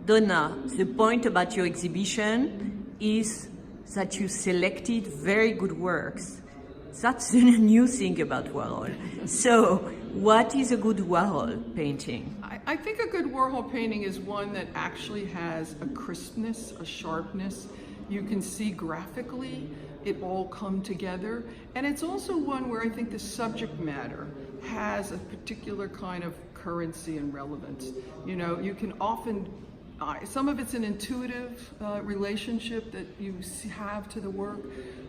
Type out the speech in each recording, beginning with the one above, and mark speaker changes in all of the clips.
Speaker 1: Donna, the point about your exhibition is that you selected very good works. That's the new thing about Warhol. So, what is a good Warhol painting?
Speaker 2: I think a good Warhol painting is one that actually has a crispness, a sharpness. You can see graphically it all come together. And it's also one where I think the subject matter has a particular kind of currency and relevance. You know, you can often, some of it's an intuitive relationship that you have to the work,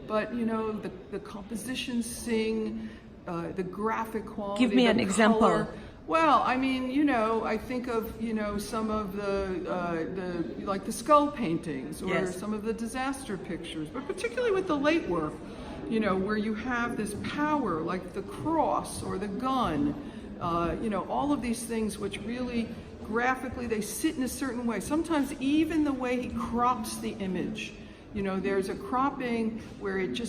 Speaker 2: but you know, the compositions sing, the graphic quality.
Speaker 1: Give me an example.
Speaker 2: Color. Well, I mean, you know, I think of, you know, some of like the skull paintings or
Speaker 1: yes.
Speaker 2: some of the disaster pictures, but particularly with the late work, you know, where you have this power like the cross or the gun, you know, all of these things which really graphically they sit in a certain way. Sometimes even the way he crops the image, you know, there's a cropping where it's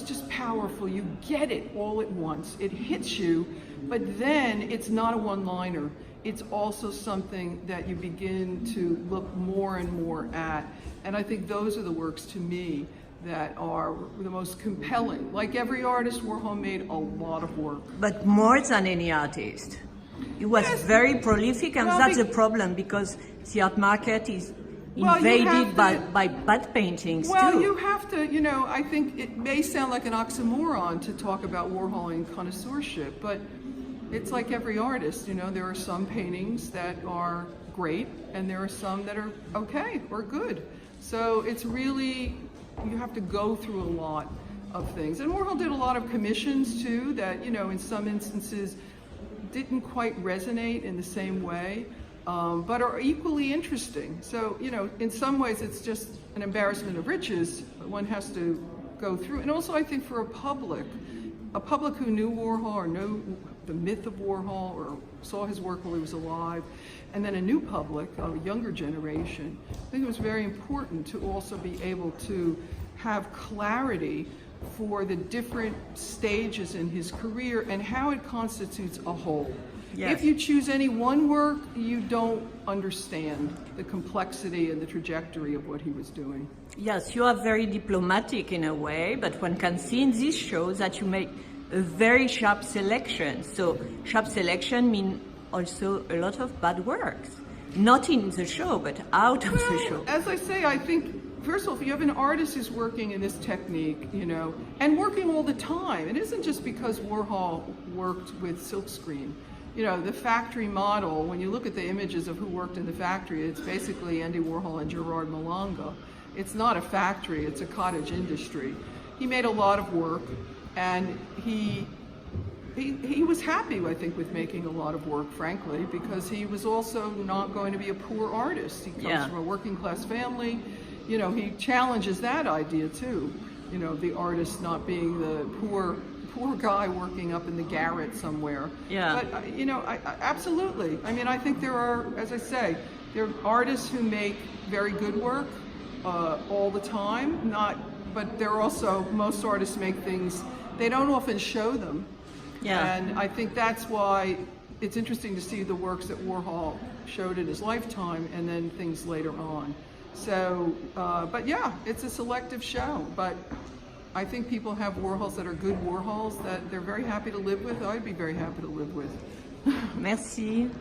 Speaker 2: just powerful. You get it all at once. It hits you. But then it's not a one-liner. It's also something that you begin to look more and more at. And I think those are the works to me that are the most compelling. Like every artist, Warhol made a lot of work.
Speaker 1: But more than any artist. He was
Speaker 2: yes.
Speaker 1: very prolific, and that's the problem, because the art market is invaded by bad paintings too.
Speaker 2: Well, you have to, you know, I think it may sound like an oxymoron to talk about Warhol and connoisseurship, but it's like every artist, you know, there are some paintings that are great and there are some that are okay or good. So it's really, you have to go through a lot of things. And Warhol did a lot of commissions too that, you know, in some instances didn't quite resonate in the same way, but are equally interesting. So, you know, in some ways it's just an embarrassment of riches. One has to go through. And also I think for a public who knew Warhol or knew the myth of Warhol or saw his work while he was alive, and then a new public, a younger generation, I think it was very important to also be able to have clarity for the different stages in his career and how it constitutes a whole.
Speaker 1: Yes.
Speaker 2: If you choose any one work, you don't understand the complexity and the trajectory of what he was doing.
Speaker 1: Yes, you are very diplomatic in a way, but one can see in this show that you make a very sharp selection. So sharp selection means also a lot of bad works. Not in the show, but out of the show.
Speaker 2: As I say, I think, first of all, if you have an artist who's working in this technique, you know, and working all the time, it isn't just because Warhol worked with silkscreen. You know, the factory model, when you look at the images of who worked in the factory, it's basically Andy Warhol and Gerard Malanga. It's not a factory, it's a cottage industry. He made a lot of work, and he was happy, I think, with making a lot of work, frankly, because he was also not going to be a poor artist. He comes from a working class family. You know, he challenges that idea too. You know, the artist not being the poor guy working up in the garret somewhere.
Speaker 1: Yeah.
Speaker 2: But, you know, absolutely. I mean, I think there are, as I say, there are artists who make very good work all the time, but there are also, most artists make things, they don't often show them.
Speaker 1: Yeah.
Speaker 2: And I think that's why it's interesting to see the works that Warhol showed in his lifetime and then things later on. So, but yeah, it's a selective show, but I think people have Warhols that are good Warhols that they're very happy to live with. I'd be very happy to live with.
Speaker 1: Merci.